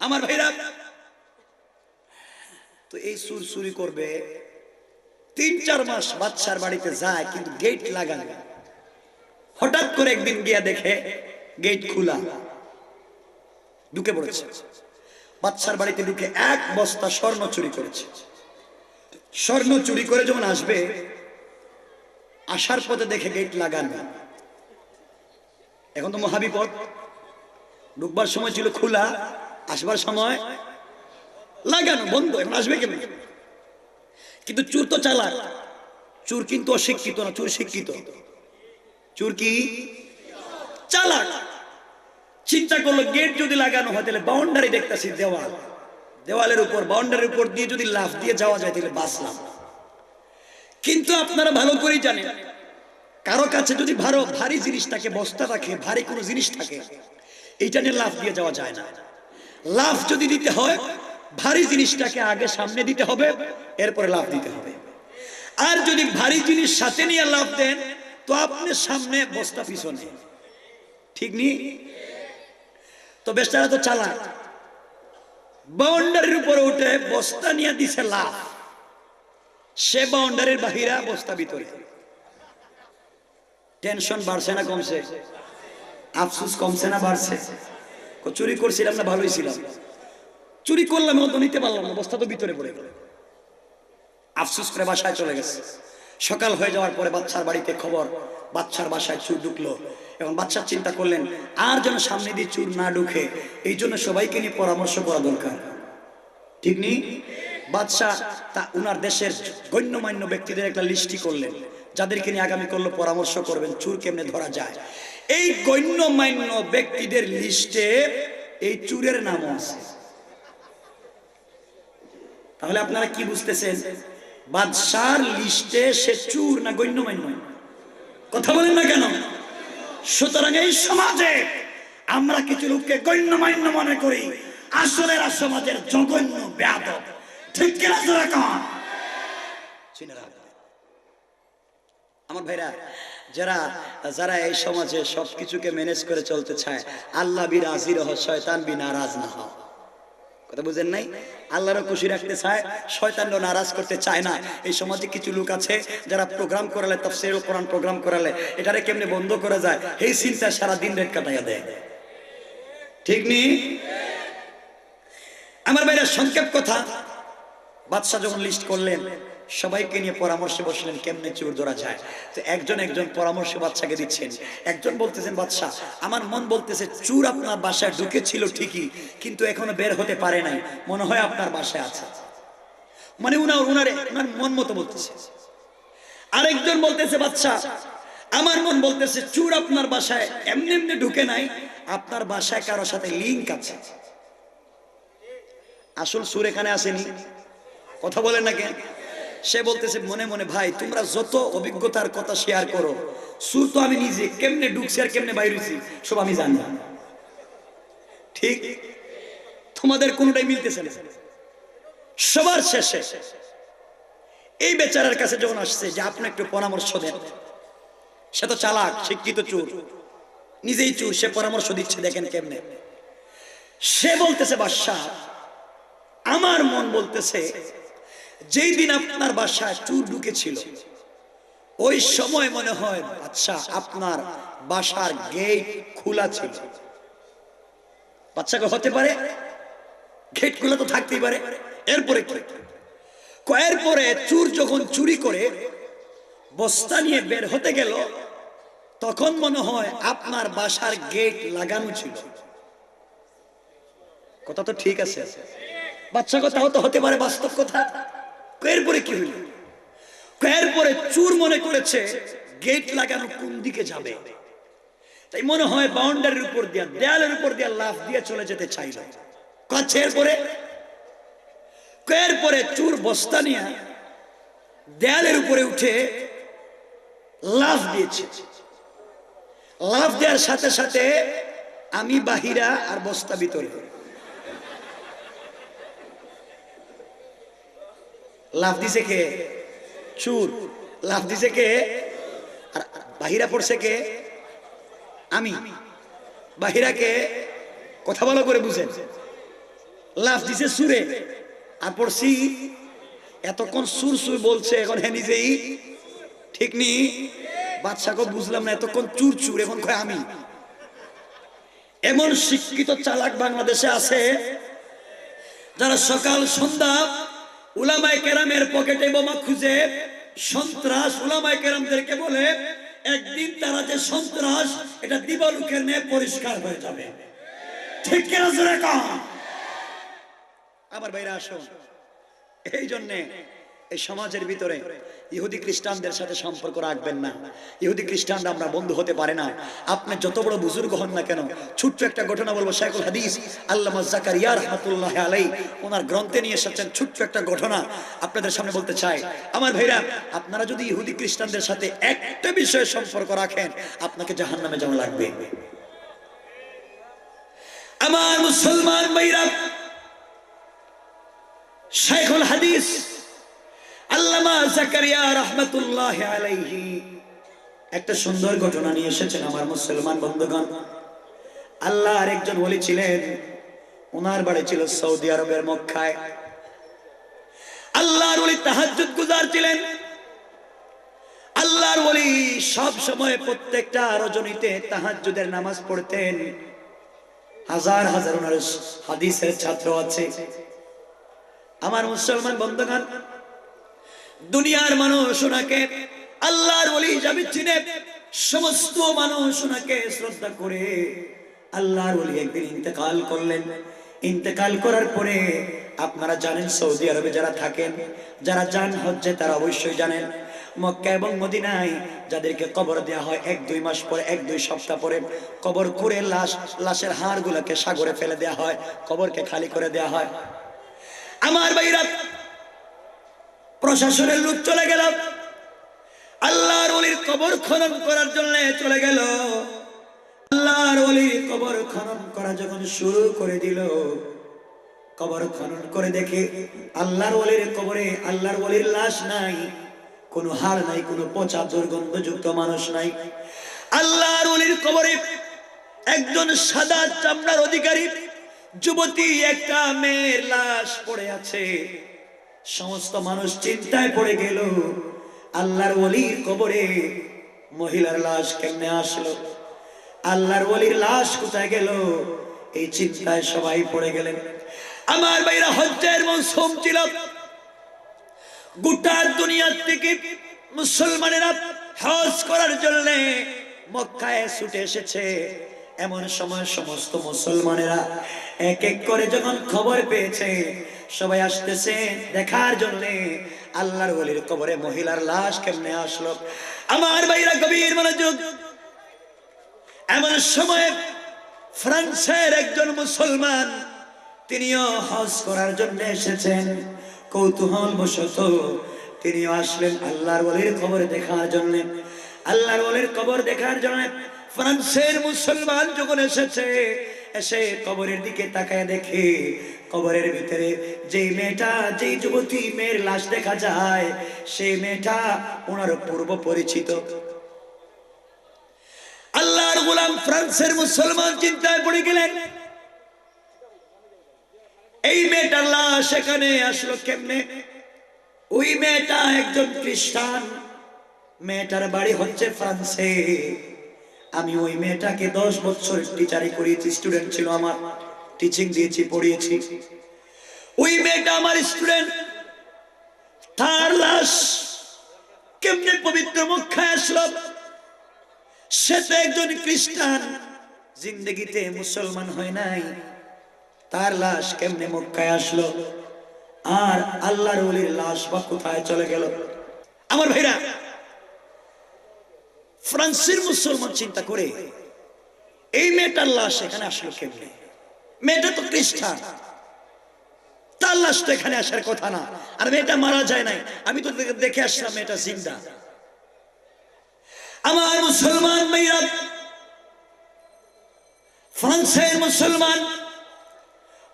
আমার ভাইরা, তো এই চুর চুরি করবে 3-4 মাস বাদশার বাড়িতে যায়, কিন্তু গেট লাগানো। হঠাৎ করে একদিন গিয়া দেখে গেট খোলা, ঢুকে পড়েছে। বাদশার বাড়িতে ঢুকে 1 বস্তা স্বর্ণ চুরি করেছে। স্বর্ণ চুরি করে যখন আসবে, আসার পথে দেখে গেট লাগানো। এখন তো মহাবিপদ। ঢুকবার সময় ছিল খোলা, আসবার সময় লাগানো, বন্ধ। এখন আসবে কেমন? কিন্তু চোর তো চালাক। চোর কিন্তু অশিক্ষিত না, চোর শিক্ষিত। চোর কি চালাক। চিন্তা করলো গেট যদি লাগানো হয় তাহলে বাউন্ডারি দেখতেছি, দেওয়াল, দেওয়ালের উপর, বাউন্ডারির উপর দিয়ে যদি লাফ দিয়ে যাওয়া যায় তাহলে বাঁচলাম। কিন্তু আপনারা ভালো করেই জানেন, কারো কাছে যদি ভারী জিনিস থাকে, বস্তা থাকে, ভারী কোনো জিনিস থাকে, এইটা নিয়ে লাফ দিয়ে যাওয়া যায় না। লাফ যদি দিতে হয়, ভারী জিনিসটাকে আগে সামনে দিতে হবে, এরপরে লাফ দিতে হবে। আর যদি ভারী জিনিস সাথে নিয়ে লাফ দেন, তো আপনি সামনে, বস্তা পিছনে। ঠিক নেই? তো বেচারা তো চালাক, বাউন্ডারির উপরে উঠে বস্তা নিয়ে দিছে লাফ। সে বাউন্ডারির বাহিরা, বস্তা ভিতরে। টেনশন বাড়ছে না কমছে? আফসোস কমছে না বাড়ছে? চুরি করছিলাম না, ভালোই ছিলাম। চুরি করলাম, তো নিতে পারলাম না, বস্তা তো ভিতরে পড়ে গেল। আফসোস করে বাসায় চলে গেছে। সকাল হয়ে যাওয়ার পরে বাদশার বাড়িতে খবর, বাদশার বাসায় চুর ঢুকলো। এবং বাদশা চিন্তা করলেন, আর যেন সামনে দিয়ে চুর না ঢুকে, এই জন্য সবাইকে নিয়ে পরামর্শ করা দরকার। ঠিক নেই? বাদশা তা উনার দেশের গণ্যমান্য ব্যক্তিদের একটা লিস্টি করলেন, যাদেরকে নিয়ে আগামী করলো পরামর্শ করবেন চুর কেমনে ধরা যায়। এই গণ্যমান্য ব্যক্তিদের লিস্টে এই চুরের নামও আছে। তাহলে আপনারা কি বুঝতেছেন? বাদশার লিস্টে সে চুর না গণ্যমান্য? কথা বলেন না কেন? সুতরাং এই সমাজে আমরা কিছু লোককে গণ্যমান্য মনে করি, আসলে এরা সমাজের জঘন্য বেয়াদব। ঠিক কিনা জোরে কন? আমার ভাইরা, যারা যারা এই সমাজে সবকিছুকে ম্যানেজ করে চলতে চায়, আল্লাহ বি রাজি রহ, শয়তান বি নারাজ না হও। কথা বুঝেন নাই? আল্লাহরও খুশি রাখতে চায়, শয়তানও নারাজ করতে চায় না। এই সমাজে কিছু লোক আছে যারা প্রোগ্রাম করালে, তাফসীরুল কোরআন প্রোগ্রাম করালে, এটারে কেমনে বন্ধ করা যায় এই চিন্তা সারা দিন রাত কাটাইয়া দেয়। ঠিক নেই? আমার ভাইরা, সংক্ষেপ কথা, বাদশা যখন লিস্ট করলেন, সবাইকে নিয়ে পরামর্শে বসলেন কেমনে চোর ধরা যায়। তো একজন পরামর্শ বাদশাকে দিচ্ছেন। একজন বলতেছেন, বাদশা, আমার মন বলতেছে চোর আপনার বাসায় ঢুকেছিল ঠিকই, কিন্তু এখনো বের হতে পারে নাই, মনে হয় আপনার বাসায় আছে। মানে উনার মন মতো বলতেছে। আরেকজন বলতেছে, বাদশা, আমার মন বলতেছে চোর আপনার বাসায় এমনি এমনি ঢুকে নাই, আপনার বাসায় কারোর সাথে লিঙ্ক আছে। আসল চোর এখানে আসেনি। কথা বলেন না কেন? সে বলতেছে মনে মনে, ভাই তোমরা যত অভিজ্ঞতার কথা শেয়ার করো, চোর তো আমি নিজে, কেমনে ঢুকছি আর কেমনে বাইরে হইছি সব আমি জানি। ঠিক? তোমাদের কোনটাই মিলতেছে না। সবার শেষে এই বেচারার কাছে যখন আসছে যে আপনি একটু পরামর্শ দেন, সে তো চালাক, শিক্ষিত চোর, নিজেই চোর, সে পরামর্শ দিচ্ছে, দেখেন কেমনে। সে বলতেছে, বাদশা, আমার মন বলতেছে যেই দিন আপনার বাসায় চোর ঢুকেছিল, ওই সময় মনে হয় বাদশা আপনার বাসার গেট খোলা ছিল। বাচ্চাকে হতে পারে, গেট খোলা তো থাকতেই পারে। এরপরে কি? এরপরে চোর যখন চুরি করে বস্তা নিয়ে বের হতে গেল, তখন মনে হয় আপনার বাসার গেট লাগানো ছিল। কথা তো ঠিক আছে? বাচ্চা কথাও তো হতে পারে, বাস্তব কথা। এরপরে কি হইল? এরপরে চোর মনে করেছে গেট লাগানো কোন দিকে যাবে, তাই মনে হয় বাউন্ডারির উপর দিয়া, দেয়ালের উপর দিয়া লাফ দিয়ে চলে যেতে চাইল। এরপরে চোর বস্তা নিয়ে দেয়ালের উপরে উঠে লাফ দিয়েছে। লাফ দেওয়ার সাথে সাথে আমি বাহিরা আর বস্তা ভিতরে। লাফ দিছে কে? চোর। লাফ দিছে কে? আর বাহিরা পড়ছে কে? আমি। বাহিরা কে? কথা ভালো করে বুঝেন। লাফ দিছে সুরে আর পড়ছি এতক্ষণ সুর সুর বলছে, এখন হ্যাঁ নিজেই ঠিক নি। বাদশাকে বুঝলাম না, এতক্ষণ চুর চুর, এখন কয় আমি। এমন শিক্ষিত চালাক বাংলাদেশে আছে যারা সকাল সন্ধ্যা উলামায়ে কেরামের পকেটে বোমা খুঁজে সন্ত্রাস উলামায়ে কেরামদেরকে বলে একদিন তারা যে সন্ত্রাস এটা দিবালুকের ন্যায় পরিষ্কার হয়ে যাবে। ঠিক কিনা জোরে কন। আমার ভাইরা আসুন, এই জন্যে এই সমাজের ভিতরে ইহুদি খ্রিস্টানদের সাথে সম্পর্ক রাখবেন না। ইহুদি খ্রিস্টানরা আমরা বন্ধু হতে পারে না। আপনি যত বড় বুজুর্গ হন না কেন, ছোট্ট একটা ঘটনা বলবো। শাইখুল হাদিস আল্লামা জাকারিয়া রাহমাতুল্লাহি আলাইহি ওনার গ্রন্থে নিয়ে এসেছেন ছোট্ট একটা ঘটনা, আপনাদের সামনে বলতে চাই। আমার ভাইরা, আপনারা যদি ইহুদি খ্রিস্টানদের সাথে একটা বিষয়ে সম্পর্ক রাখেন, আপনাকে জাহান্নামে যাওয়া লাগবে। আমার মুসলমান ভাইরা, শাইখুল হাদিস আল্লামা জাকারিয়া রাহমাতুল্লাহি আলাইহি একটা সুন্দর ঘটনা নিয়ে এসেছেন। আমার মুসলমান বন্ধুগণ, আল্লাহর একজন ওলি ছিলেন, ওনার বাড়ি ছিল সৌদি আরবের মক্কায়। আল্লাহর ওলি তাহাজ্জুদ গুজার ছিলেন। আল্লাহর ওলি সব সময় প্রত্যেকটা রজনীতে তাহাজ্জুদের নামাজ পড়তেন। হাজার হাজার ওনার হাদিসের ছাত্র আছে। আমার মুসলমান বন্ধুগণ, দুনিয়ার মানুষ ওনাকে আল্লাহর ওলি হিসাবে চিনে, সমস্ত মানুষ ওনাকে শ্রদ্ধা করে। আল্লাহর ওলি একদিন ইন্তেকাল করলেন। ইন্তেকাল করার পরে আপনারা জানেন, সৌদি আরবে যারা থাকেন, যারা যান হজ্জে, তারা অবশ্যই জানেন মক্কা এবং মদিনায় যাদেরকে কবর দেওয়া হয় 1-2 মাস পরে, 1-2 সপ্তাহ পরে কবর করে লাশের হাড়গুলোকে সাগরে ফেলে দেওয়া হয়, কবরকে খালি করে দেওয়া হয়। আমার ভাইরা, প্রশাসনের লোক চলে গেল, আল্লাহর ওলির কবর খনন করার জন্য চলে গেল। আল্লাহর ওলির কবর খনন করা যখন শুরু করে দিল, কবর খনন করে দেখে আল্লাহর ওলির কবরে আল্লাহর ওলির লাশ নাই, কোনো হাড় নাই, কোনো পচা দুর্গন্ধযুক্ত মানুষ নাই। আল্লাহর ওলির কবরে একজন সাদা চামড়ার অধিকারী যুবতী একটা মেয়ের লাশ পড়ে আছে। সমস্ত মানুষ চিন্তায় পড়ে গেল, আল্লাহর ওলির কবরে মহিলার লাশ কেমনে আসলো, আল্লাহর ওলির লাশ কোথায় গেল, এই চিন্তায় সবাই পড়ে গেলেন। আমার ভাইরা, হজ্জের মৌসুম ছিল, গোটা দুনিয়া থেকে মুসলমানেরা হজ করার জন্য মক্কায় ছুটে এসেছে। এমন সময় সমস্ত মুসলমানেরা এক এক করে যখন খবর পেয়েছে, সবাই আসতেছে দেখার জন্য আল্লাহর ওলির কবরে মহিলার লাশ কেমনে আসলো। আমার ভাইরা গভীর মনোযোগ। এমন সময় ফ্রান্সের একজন মুসলমান, তিনিও হজ করার জন্য এসেছেন। কৌতূহল বশত তিনিও আসলেন আল্লাহর ওলির কবর দেখার জন্য। আল্লাহর ওলির কবর দেখার জন্য ফ্রান্সের মুসলমান যখন এসেছে, এসে কবরের দিকে তাকায় দেখে কবরের ভিতরে যেই মেয়েটা, যেই যুবতী মেয়ের লাশ দেখা যায়, সেই মেয়েটা ওনার পূর্ব পরিচিত। আল্লাহর গোলাম ফ্রান্সের মুসলমান চিন্তায় পড়ে গেলেন, এই মেয়েটার লাশ এখানে আসলো কেমনে? ওই মেয়েটা একজন খ্রিস্টান, মেয়েটার বাড়ি হচ্ছে ফ্রান্সে। আমি ওই মেয়েটাকে 10 বছর টিচারি করিয়েছি, স্টুডেন্ট ছিল আমার, টিচিং দিয়েছি, পড়িয়েছি। ওই মেয়েটা আমার স্টুডেন্ট, তার লাশ কেমনে পবিত্র মক্কায় আসলো? সে তো একজন খ্রিস্টান, জিন্দেগিতে মুসলমান হয় নাই, তার লাশ কেমনে মক্কায় আসলো? আর আল্লাহর ওলির লাশ বা কোথায় চলে গেল? আমার ভাইরা, ফ্রান্সের মুসলমান চিন্তা করে এই মেয়েটার লাশ এখানে আসলো কেমনে? মেয়েটা তো খ্রিস্টান, তার লাশ তো এখানে আসার কথা না। আর মেয়েটা মারা যায় নাই, আমি তো দেখে আসলাম মেয়েটা জিন্দা। আমার মুসলমান ভাইরা, ফ্রান্সের মুসলমান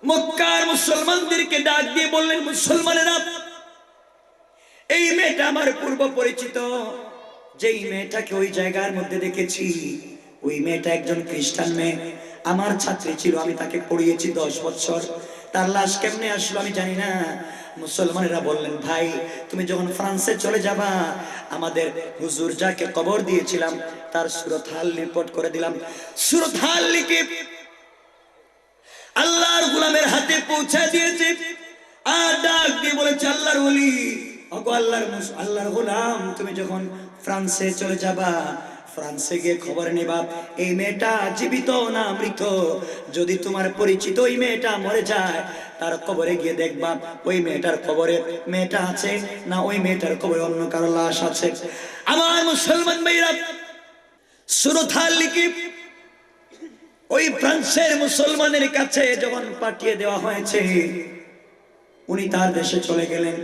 মক্কার মুসলমানদেরকে ডাক দিয়ে বললেন, মুসলমানেরা, এই মেয়েটা আমার পূর্ব পরিচিত, যেই মেয়েটাকে ওই জায়গার মধ্যে দেখেছি, ওই মেয়েটা একজন খ্রিস্টান মেয়ে, আমার ছাত্রী ছিল, আমি তাকে পড়িয়েছি 10 বছর। তার লাশ কেমনে আসলো আমি জানি না। মুসলমানেরা বললেন, ভাই তুমি যখন ফ্রান্সে চলে যাবা, আমাদের হুজুর যাকে কবর দিয়েছিলাম তার সূরত হাল রিপোর্ট করে দিলাম। সূরত হাল লিখে আল্লাহর গোলামের হাতে পৌঁছে দিয়েছে। আর ডাক দিয়ে বলেছে, আল্লাহর ওলি, ওগো আল্লাহর গোলাম, তুমি যখন ফ্রান্সে চলে যাবা, ফ্রান্সে গিয়ে খবর নেবা এই মেয়েটা জীবিত না মৃত। যদি তোমার পরিচিত ওই মেয়েটা মরে যায়, তার কবরে গিয়ে দেখবা ওই মেয়েটার কবরে মেয়েটা আছে না ওই মেয়েটার কবরে অন্য কারো লাশ আছে। আমার মুসলমান ভাইরা, সূরত হাল লিখে ওই ফ্রান্সের মুসলমানের কাছে যখন পাঠিয়ে দেওয়া হয়েছে, উনি তার দেশে চলে গেলেন।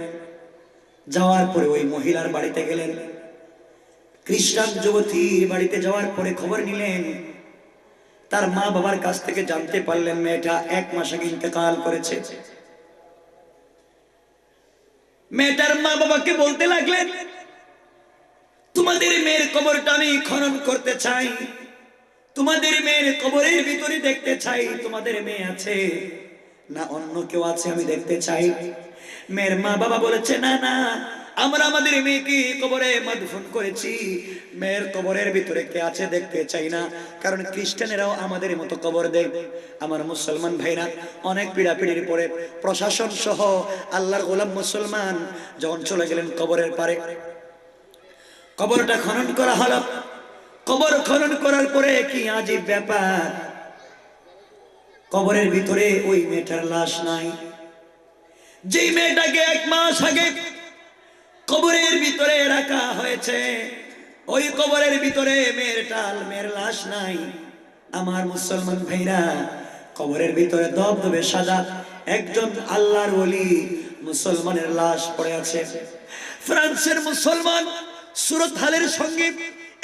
যাওয়ার পরে ওই মহিলার বাড়িতে গেলেন, খ্রিস্টান যুবতীর বাড়িতে যাওয়ার পরে খবর নিলেন। তার মা বাবার কাছ থেকে জানতে পারলেন মেয়েটা 1 মাস আগে ইন্তেকাল করেছে। মেয়েটার মা বাবাকে বলতে লাগলেন, তোমাদের মেয়ের কবরটা আমি খনন করতে চাই, তোমাদের মেয়ের কবরের ভিতরে দেখতে চাই তোমাদের মেয়ে আছে না অন্য কেউ আছে, আমি দেখতে চাই। মেয়ের মা বাবা বলেছে, না না, আমরা আমাদের মেয়েকে কবরে মাদফন করেছি, মেয়ের কবরের ভিতরে কে আছে দেখতে চাই না, কারণ খ্রিস্টানেরাও আমাদের মতো কবর দেয়। আমার মুসলমান ভাইরা, অনেক পীড়াপিড়ির পরে প্রশাসন সহ আল্লাহর গোলাম মুসলমান যখন চলে গেলেন কবরের পারে, কবরটা খনন করা হলো। কবর খনন করার পরে কি আজীব ব্যাপার, কবরের ভিতরে ওই মেয়েটার লাশ নাই। যেই মেয়েটাকে 1 মাস আগে কবরের ভিতরে রাখা হয়েছে, ওই কবরের ভিতরে মেয়ের লাশ নাই। আমার মুসলমান ভাইরা, কবরের ভিতরে দবদবে সাদা একজন আল্লাহর ওলি মুসলমানের লাশ পড়ে আছে। ফ্রান্সের মুসলমান সূরত হালের সঙ্গে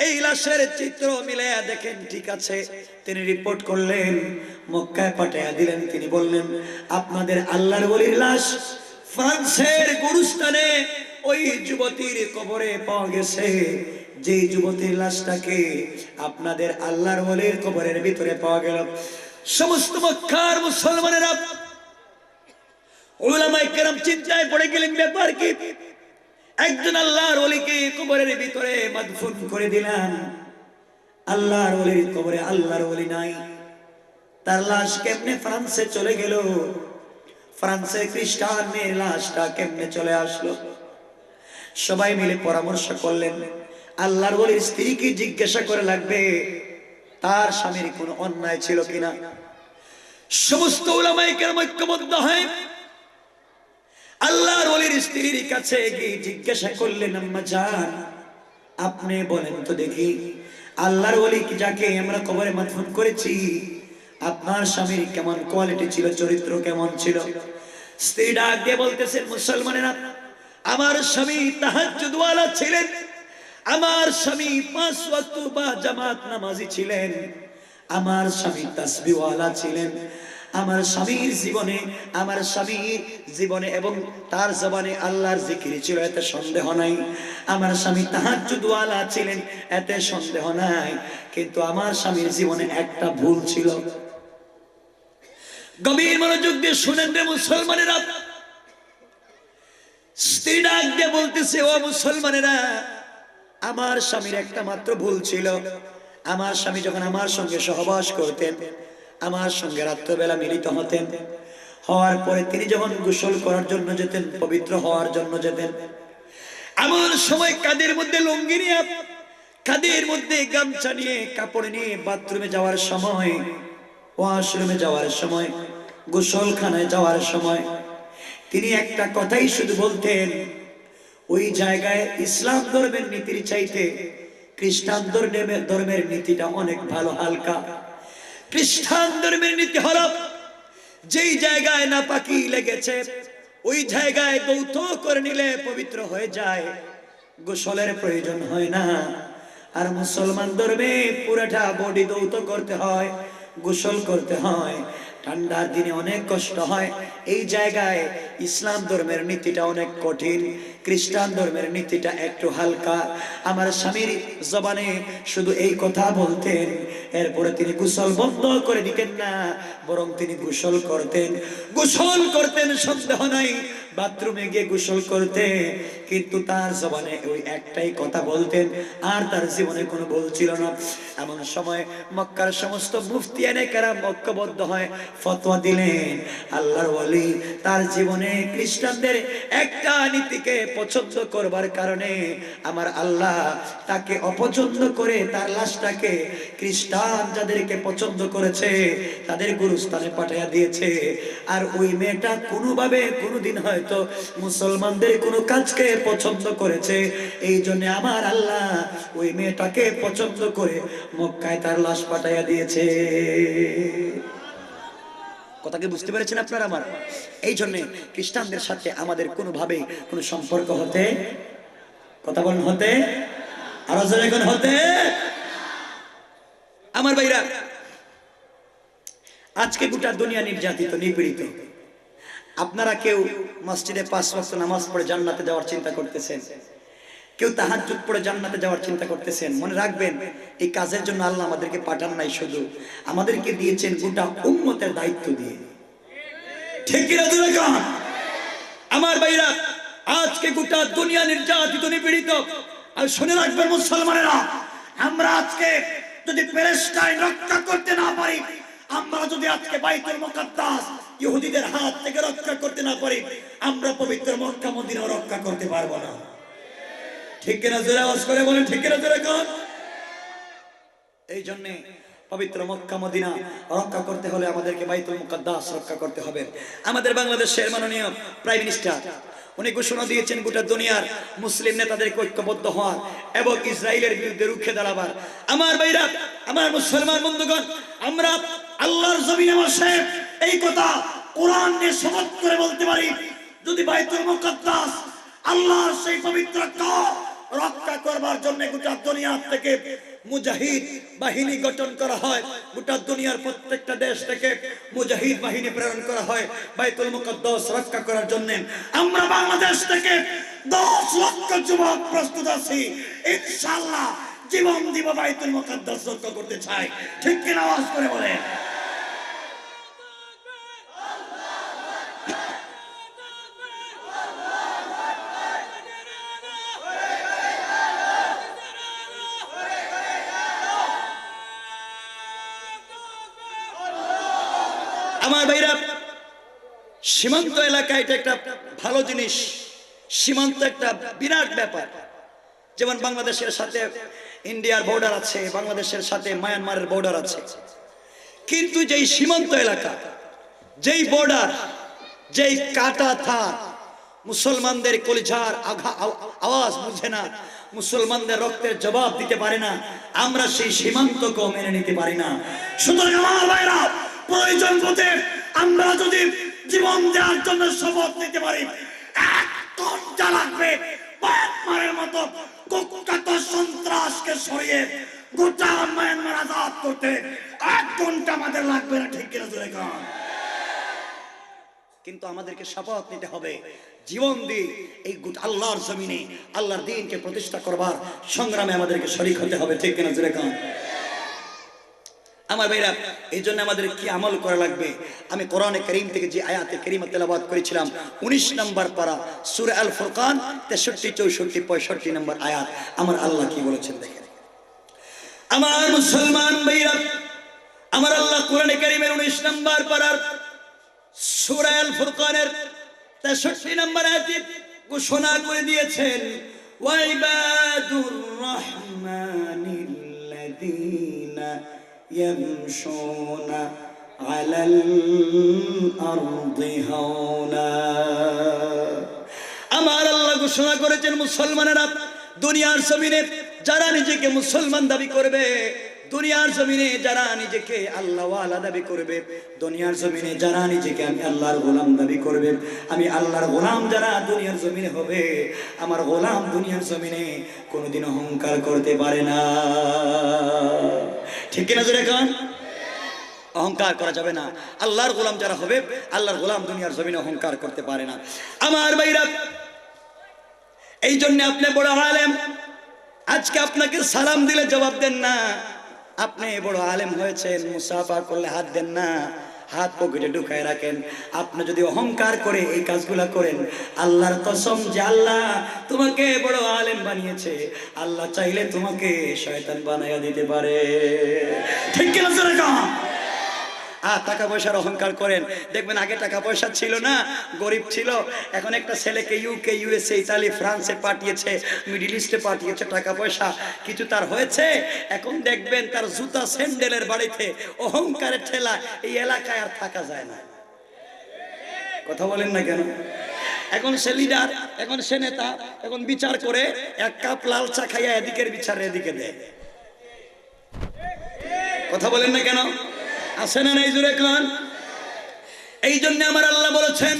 এই লাশের চিত্র মিলাইয়া দেখেন, ঠিক আছে। তিনি রিপোর্ট করলেন, মক্কায় পাঠিয়ে দিলেন। তিনি বললেন, আপনাদের আল্লাহর ওলির লাশ ফ্রান্সের গুরুস্থানে ওই যুবতীর কবরে পাওয়া গেছে। যে যুবতীর লাশটাকে আপনাদের আল্লাহর ওলির কবরের ভিতরে পাওয়া গেল। সমস্ত মক্কার মুসলমানেরা, উলামায়ে কেরাম চিন্তায় পড়ে গেলেন, ব্যাপার কি? একজন আল্লাহর ওলিকে কবরের ভিতরে মাদফুন করে দিলাম, আল্লাহর ওলির কবরে আল্লাহর ওলি নাই, তার লাশ কেমনে ফ্রান্সে চলে গেল? ফ্রান্সে খ্রিস্টান মেয়ের লাশটা কেমনে চলে আসলো? সবাই মিলে পরামর্শ করলেন, আল্লাহর ওলির স্ত্রীকে জিজ্ঞাসা করে লাগবে তার স্বামীর কোনো অন্যায় ছিল কিনা। সমস্ত উলামায়ে কেরাম ঐক্যবদ্ধ হয় আল্লাহর ওলির স্ত্রীর কাছে গিয়ে জিজ্ঞাসা করলেন, আম্মা জান, আপনি বলেন তো দেখি, আল্লাহর ওলি যাকে আমরা কবরে মাদফুন করেছি, আপনার স্বামীর কেমন কোয়ালিটি ছিল, চরিত্র কেমন ছিল? স্ত্রী ডাক দিয়ে বলতেছেন, মুসলমানেরা, আমার স্বামী তাহাজ্জুদওয়ালা ছিলেন, আমার স্বামী 5 ওয়াক্ত বা জামাত নামাজি ছিলেন, আমার স্বামী তাসবিহওয়ালা ছিলেন, আমার স্বামীর জীবনে এবং তার জবানে আল্লাহর জিকির ছিল, এতে সন্দেহ নাই। আমার স্বামী তাহাজ্জুদওয়ালা ছিলেন, এতে সন্দেহ নাই। কিন্তু আমার স্বামীর জীবনে একটা ভুল ছিল। গভীর মনোযোগ দিয়ে শুনেন রে মুসলমানেরা। স্ত্রী ডাক দিয়ে বলতেছে, ও মুসলমানেরা, আমার স্বামীর একটা মাত্র ভুল ছিল। আমার স্বামী যখন আমার সঙ্গে সহবাস করতেন, আমার সঙ্গে রাত্রবেলা মিলিত হতেন, হওয়ার পরে তিনি যখন গোসল করার জন্য যেতেন, পবিত্র হওয়ার জন্য যেতেন, এমন সময় কাঁধের মধ্যে লুঙ্গি নিয়ে, কাঁধের মধ্যে গামছা নিয়ে, কাপড় নিয়ে বাথরুমে যাওয়ার সময়, ওয়াশরুমে যাওয়ার সময়, গোসলখানায় যাওয়ার সময় তিনি একটা কথাই শুধু বলতেন, ওই জায়গায় ইসলাম ধর্মের নীতির চাইতে খ্রিস্টান ধর্মের নীতিটা অনেক ভালো, হালকা। খ্রিস্টান ধর্মের নীতি হলো, যেই জায়গায় নাপাকি লেগেছে ওই জায়গায় দৌত করে নিলে পবিত্র হয়ে যায়, গোসলের প্রয়োজন হয় না। আর মুসলমান ধর্মে পুরাটা বডি দৌত করতে হয়, গোসল করতে হয়। ঠান্ডার দিনে অনেক কষ্ট হয়। এই জায়গায় ইসলাম ধর্মের নীতিটা অনেক কঠিন, খ্রিস্টান ধর্মের নীতিটা একটু হালকা। আমার স্বামীর জবানে শুধু এই কথা বলতেন, এরপরে তিনি গোসল বন্ধ করে দিতেন না, বরং তিনি গোসল করতেন সন্দেহ নাই, বাথরুমে গিয়ে গোসল করতেন, কিন্তু তার জবানে ওই একটাই কথা বলতেন, আর তার জীবনে কোনো ভুল ছিল না। এমন সময় মক্কার সমস্ত মুফতিয়ানে কেরাম ঐক্যবদ্ধ হয় ফতোয়া দিলেন, আল্লাহর ওলি তার জীবনে খ্রিস্টানদের একটা নীতিকে পছন্দ করবার কারণে আমার আল্লাহ তাকে অপছন্দ করে তার লাশটাকে খ্রিস্টান যাদেরকে পছন্দ করেছে তাদের গুরুস্থানে পাঠিয়ে দিয়েছে। আর ওই মেয়েটা কোনোভাবে কোনোদিন হয়তো মুসলমানদের কোনো কাজকে পছন্দ করেছে, এই জন্য আমার আল্লাহ ওই মেয়েটাকে পছন্দ করে মক্কায় তার লাশ পাঠিয়ে দিয়েছে। কথাকে বুঝতে পেরেছেন আপনারা আমার? এই জন্য খ্রিস্টানদের সাথে আমাদের কোনোভাবে কোনো সম্পর্ক হতে, কথা বলেন হতে, আরো জোরে এখন হতে। আমার ভাইরা, আজকে গোটা দুনিয়া নির্যাতিত, নিপীড়িত। আপনারা কেউ মসজিদে 5 ওয়াক্ত নামাজ পড়ে জান্নাতে যাওয়ার চিন্তা করতেছেন, কেউ তাহাজ্জুদ পড়ে জান্নাতে যাওয়ার চিন্তা করতেছেন। মনে রাখবেন, এই কাজের জন্য আল্লাহ আমাদেরকে পাঠান নাই, শুধু আমাদেরকে দিয়েছেন গোটা উম্মতের দায়িত্ব দিয়ে। ঠিক কি না? আমার ভাইরা, আজকে গোটা দুনিয়া নির্যাতিত, নিপীড়িত। আর শুনে রাখবেন মুসলমানেরা, আমরা আজকে যদি প্যালেস্টাইন রক্ষা করতে না পারি, আমরা যদি আজকে বাইতুল মুকাদ্দাস ইহুদিদের হাত থেকে রক্ষা করতে না পারি, আমরা পবিত্র মক্কা মদিনা রক্ষা করতে পারবো না। ঠিক কিনা? জোরে আওয়াজ করে বলেন, ঠিক কিনা? জোরে কোন? এই জন্য পবিত্র মক্কা মদিনা রক্ষা করতে হলে আমাদেরকে বাইতুল মুকাদ্দাস রক্ষা করতে হবে। আমাদের বাংলাদেশের মাননীয় প্রাইম মিনিস্টার উনি ঘোষণা দিয়েছেন গোটা দুনিয়ার মুসলিম নেতাদেরকে ঐক্যবদ্ধ হওয়ার এবং ইসরায়েলের বিরুদ্ধে রুখে দাঁড়াবার। আমার ভাইরা, আমার মুসলমান বন্ধুগণ, আমরা আল্লাহর জমিনে বসে এই কথা কোরআন নিয়ে শপথ করে বলতে পারি, যদি বাইতুল মুকাদ্দাস আল্লাহর সেই পবিত্র ঘর রক্ষা করবার জন্য গোটা দুনিয়া থেকে মুজাহিদ বাহিনী গঠন করা হয়, গোটা দুনিয়ার প্রত্যেকটা দেশ থেকে মুজাহিদ বাহিনী প্রেরণ করা হয় বাইতুল মুকাদ্দাস রক্ষা করার জন্য, আমরা বাংলাদেশ থেকে 10 লক্ষ যুবক প্রস্তুত আছি, ইনশাআল্লাহ জীবন দিব বাইতুল মুকাদ্দাস রক্ষা করতে চাই। ঠিক কিনা? আওয়াজ করে বলেন। আমার ভাইরা, সীমান্ত এলাকা এটা একটা ভালো জিনিস, সীমান্ত একটা বিরাট ব্যাপার। যেমন বাংলাদেশের সাথে ইন্ডিয়ার বর্ডার আছে, বাংলাদেশের সাথে মায়ানমারের বর্ডার আছে, কিন্তু যেই সীমান্ত এলাকা, যেই বর্ডার, যেই কাটা থার মুসলমানদের কলিজার আওয়াজ বুঝে না, মুসলমানদের রক্তের জবাব দিতে পারে না, আমরা সেই সীমান্তকেও মেনে নিতে পারি না। সুতরাং আমার ভাইরা, প্রয়োজন বোধে আমরা যদি জীবন দেওয়ার জন্য শপথ নিতে পারি, 1 ঘন্টা লাগবে মায়ানমারের মতো কুখ্যাত সন্ত্রাসকে সরিয়ে গোটা মায়ানমার আজাদ করতে, 1 ঘন্টা আমাদের লাগবে না। ঠিক কিনা? জোরে কোন? কিন্তু আমাদেরকে শপথ নিতে হবে, জীবন দিয়ে এই আল্লাহর জমিনে আল্লাহর দ্বীনকে প্রতিষ্ঠা করবার সংগ্রামে আমাদেরকে শরীক হতে হবে। ঠিক কিনা? জোরে কোন? আমার ভাইরা, এই জন্য আমাদের কি আমল করা লাগবে? আমি কোরআনে কারীম থেকে যে আয়াতে কারীমা তেলাওয়াত করেছিলাম, 19 নম্বর পারা সূরা আল ফুরকান 63, 64, 65 নম্বর আয়াত, আমার আল্লাহ কি বলেছেন দেখেন। আমার মুসলমান ভাইরা, আমার আল্লাহ কোরআনে কারীমের 19 নম্বর পারার সূরা আল ফুরকানের 63 নম্বর আয়াতে ঘোষণা করে দিয়েছেন, ওয়া ইবাদুর রাহমানিল্লাযীনা يمشون على الأرض هونا। আমার আল্লাহ ঘোষণা করেছেন, মুসলমানেরা দুনিয়ার জমিনে যারা নিজেকে মুসলমান দাবি করবে, দুনিয়ার জমিনে যারা নিজেকে আল্লাহওয়ালা দাবি করবে, দুনিয়ার জমিনে যারা নিজেকে আমি আল্লাহর গোলাম দাবি করবে, আমি আল্লাহর গোলাম যারা দুনিয়ার জমিনে হবে, আমার গোলাম দুনিয়ার জমিনে কোনোদিন অহংকার করতে পারে না। ঠিক কিনা? জোরে কোন? অহংকার করা যাবে না। আল্লাহর গোলাম যারা হবে, আল্লাহর গোলাম দুনিয়ার জমিনে অহংকার করতে পারে না। আমার ভাইরা, এই জন্য আপনি বড় আলেম, আজকে আপনাকে সালাম দিলে জবাব দেন না। আপনি বড় আলেম হয়েছেন, মুসাফা করলে হাত দেন না, হাত পকেটে ঢুকায় রাখেন। আপনি যদি অহংকার করে এই কাজগুলা করেন, আল্লাহর কসম যে আল্লাহ তোমাকে বড় আলেম বানিয়েছে, আল্লাহ চাইলে তোমাকে শয়তান বানাইয়া দিতে পারে। ঠিক কিনা জোরে কও? আর টাকা পয়সার অহংকার করেন, দেখবেন আগে টাকা পয়সা ছিল না, গরিব ছিল, এখন একটা ছেলেকে ইউকে, ইউএসএ, ইতালি, ফ্রান্সে পাঠিয়েছে, মিডল ইস্টে পাঠিয়েছে, টাকা পয়সা কিছু তার হয়েছে। এখন দেখবেন তার জুতা স্যান্ডেলের বাড়িতে, অহংকারের ঠেলা এই এলাকায় আর থাকা যায় না। কথা বলেন না কেন? এখন সে লিডার, এখন সে নেতা, এখন বিচার করে এক কাপ লাল চা খাইয়া এদিকের বিচার এদিকে দেয়। কথা বলেন না কেন? আছে না নাই জোরে কোন? এই জন্য আমার আল্লাহ বলেছেন,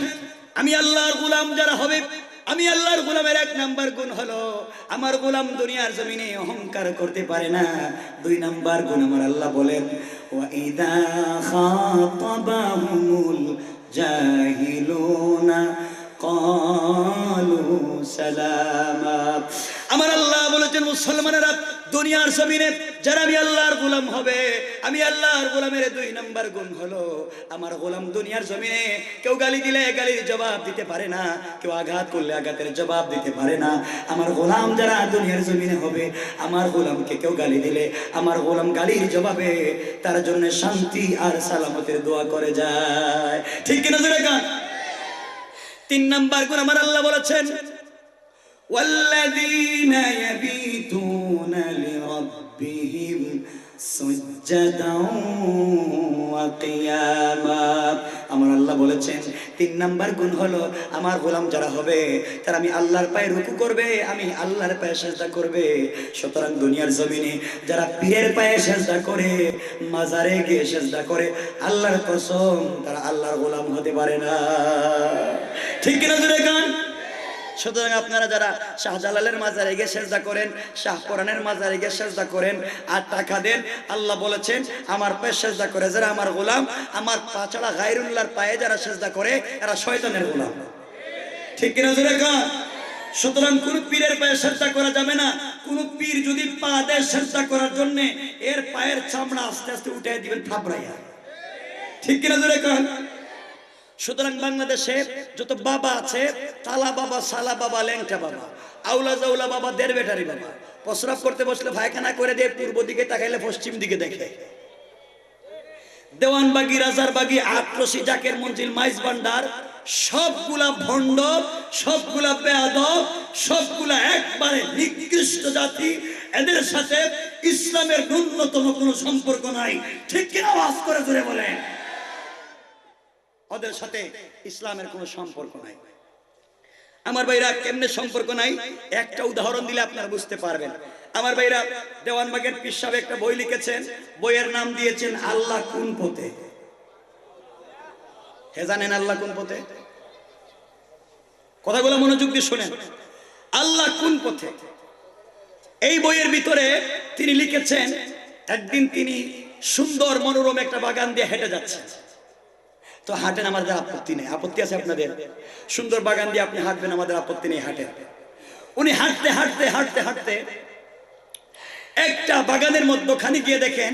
আমি আল্লাহর গোলাম যারা হবে, আমি আল্লাহর গোলামের এক নাম্বার গুণ হলো আমার গোলাম দুনিয়ার জমিনে অহংকার করতে পারে না। 2 নাম্বার গুণ আমার আল্লাহ বলেন, ওয়া ইদা খাতাবাহুমুল জাহিলুনা ক্বালু সালামা। আমার আল্লাহ বলেছেন, মুসলমানেরা দুনিয়ার জমিনে যারা আমি আল্লাহর গোলাম হবে, আমি আল্লাহর গোলামের 2 নাম্বার গুণ হলো আমার গোলাম দুনিয়ার জমিনে কেউ গালি দিলে গালির জবাব দিতে পারে না, কেউ আঘাত করলে আঘাতের জবাব দিতে পারে না। আমার গোলাম যারা দুনিয়ার জমিনে হবে, আমার গোলামকে কেউ গালি দিলে আমার গোলাম গালির জবাবে তার জন্য শান্তি আর সালামতের দোয়া করে যায়। ঠিক কিনা জোরে গান? 3 নাম্বার গুণ আমার আল্লাহ বলেছেন, والذين يبيتون لربهم سجدا وقياما। আমার আল্লাহ বলেছেন 3 নাম্বার গুণ হলো আমার গোলাম যারা হবে তারা আমি আল্লাহর পায়ে রুকু করবে, আমি আল্লাহর পায়ে সিজদা করবে। সুতরাং দুনিয়ার জমিনে যারা পীরের পায়ে সিজদা করে, মাজারে গিয়ে সিজদা করে, আল্লাহর কসম তারা আল্লাহর গোলাম হতে পারে না। ঠিক কিনা জোরে গান? সুতরাং আপনারা যারা শাহজালালের মাজারে গিয়ে সেজদা করেন, শাহ কোরআনের মাজারে গিয়ে সেজদা করেন আর টাকা দেন, আল্লাহ বলেছেন আমার পায়ে সেজদা করে যারা আমার গোলাম, আমার পা ছাড়া গায়রুল্লাহর পায়ে যারা সেজদা করে এরা শয়তানের গোলাম। ঠিক কিনা জোরে কন? সুতরাং কোন পীরের পায়ে সেজদা করা যাবে না। কোন পীর যদি পা দেয় সেজদা করার জন্য, এর পায়ের চামড়া আস্তে আস্তে উঠে দিবেন থাবড়াইয়া। ঠিক কিনা জোরে কন? সুতরাং বাংলাদেশে যত বাবা আছে, তালা বাবা, সালা বাবা, ল্যাংটা বাবা, আউলা জাউলা বাবা, দের বেটারি বাবা, প্রস্রাব করতে বসলে পায়খানা করে দিয়ে পূর্ব দিকে তাকাইলে পশ্চিম দিকে দেখে। দেওয়ানবাগি, রাজারবাগি, আটরশি, জাকের মঞ্জিল, মাইজ ভান্ডার, সবগুলা ভণ্ড, সবগুলা বেয়াদব, সবগুলা একবারে নিকৃষ্ট জাতি। এদের সাথে ইসলামের ন্যূনতম কোনো সম্পর্ক নাই। ঠিক কিনা আওয়াজ করে জোরে বলেন? ওদের সাথে ইসলামের কোনো সম্পর্ক নাই। আমার ভাইরা, কেমনে সম্পর্ক নাই একটা উদাহরণ দিলে আপনারা বুঝতে পারবেন। আমার ভাইরা, দেওয়ানবাগের পীর সাহেব একটা বই লিখেছেন, বইয়ের নাম দিয়েছেন আল্লাহ কোন পথে। হে জানেন আল্লাহ কোন পথে? কথাগুলো মনোযোগ দিয়ে শুনেন। আল্লাহ কোন পথে, এই বইয়ের ভিতরে তিনি লিখেছেন, একদিন তিনি সুন্দর মনোরম একটা বাগান দিয়ে হেঁটে যাচ্ছেন। তো হাঁটেন, আমাদের আপত্তি নেই। আপত্তি আছে আপনাদের? সুন্দর বাগান দিয়ে আপনি হাঁটবেন, আমাদের আপত্তি নেই, হাঁটেন। উনি হাঁটতে হাঁটতে হাঁটতে হাঁটতে একটা বাগানের মধ্যখানে গিয়ে দেখেন,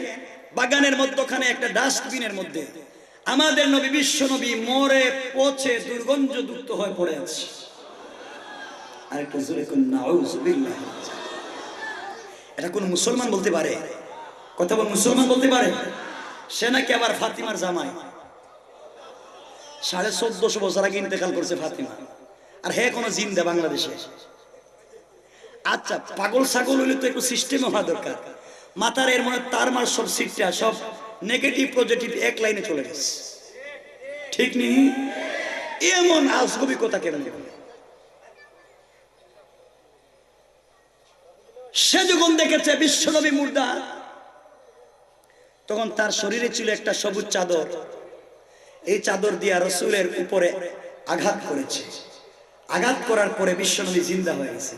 বাগানের মধ্যখানে একটা ডাস্টবিনের মধ্যে আমাদের নবী, বিশ্ব নবী মরে পচে দুর্গন্ধযুক্ত হয়ে পড়ে আছে। আর একটু জোরে কোন নাউজুবিল্লাহ। এটা কোন মুসলমান বলতে পারে? কথা বল, মুসলমান বলতে পারে? সে নাকি আবার ফাতিমার জামাই। 1450 বছর আগে ইন্তেকাল করছে ফাতিমা, আর হে কোনো জিন্দা বাংলাদেশে। আচ্ছা, পাগল ছাগল হইলে তো একটু সিস্টেমে হওয়া দরকার। মাথার এর মনে তার মার সব সিটটা সব নেগেটিভ পজিটিভ এক লাইনে চলে গেছে। ঠিক নেই? এমন আজগবি কথা কেন? সে যখন দেখেছে বিশ্বনবী মুর্দা, তখন তার শরীরে ছিল একটা সবুজ চাদর। এই চাদর দিয়া রসুলের উপরে আঘাত করেছে। আঘাত করার পরে বিশ্বনবী জিন্দা হয়ে গেছে।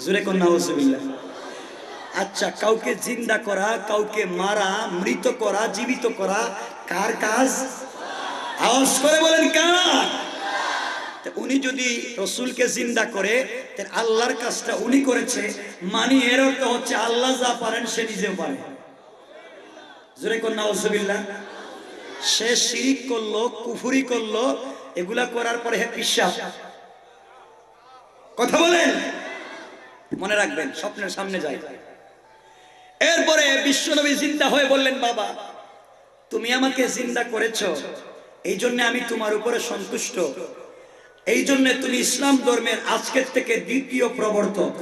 জোরে কোন নাউজুবিল্লাহ। আচ্ছা, কাউকে জিন্দা করা, কাউকে মারা, মৃত করা, জীবিত করা কার কাজ? আওয়াজ করে বলেন কার? উনি যদি রসুলকে জিন্দা করে, আল্লাহর কাজটা উনি করেছে, মানে এর অর্থ হচ্ছে আল্লাহ যা পারেন সে নিজেও পারে। জোরে কোন নাউজুবিল্লাহ। সে শিরিক করলো, কুফরি করলো, এগুলা করার পরে হে পিশাচ। কথা বলেন, মনে রাখবেন, স্বপ্নের সামনে যায়। এরপরে বিশ্বনবী জিন্দা হয়ে বললেন, বাবা তুমি আমাকে জিন্দা করেছো, এই জন্য আমি তোমার উপরে সন্তুষ্ট, এই জন্য তুমি ইসলাম ধর্মের আজকের থেকে দ্বিতীয় প্রবর্তক,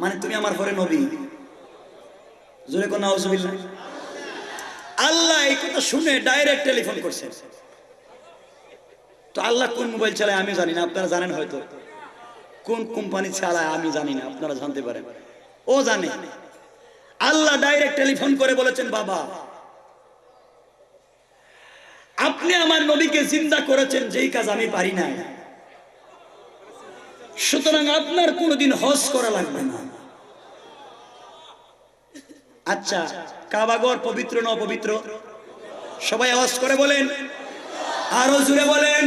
মানে তুমি আমার পরে নবী। জোরে কোন নাউজুবিল্লাহ। আল্লাহ এই কথা শুনে ডাইরেক্ট টেলিফোন করছে। তো আল্লাহ কোন মোবাইল চালায় আমি জানি না, আপনারা জানেন হয়তো। কোন কোম্পানি চালায় আমি জানি না, আপনারা জানতে পারেন। ও জানে। আল্লাহ ডাইরেক্ট টেলিফোন করে বলেছেন, বাবা আপনি আমার নবীকে জিন্দা করেছেন, যেই কাজ আমি পারি না, সুতরাং আপনার কোনোদিন হজ করা লাগবে না। আচ্ছা, কাবাগর পবিত্র না অপবিত্র? সবাই আওয়াজ করে বলেন, আরো জোরে বলেন।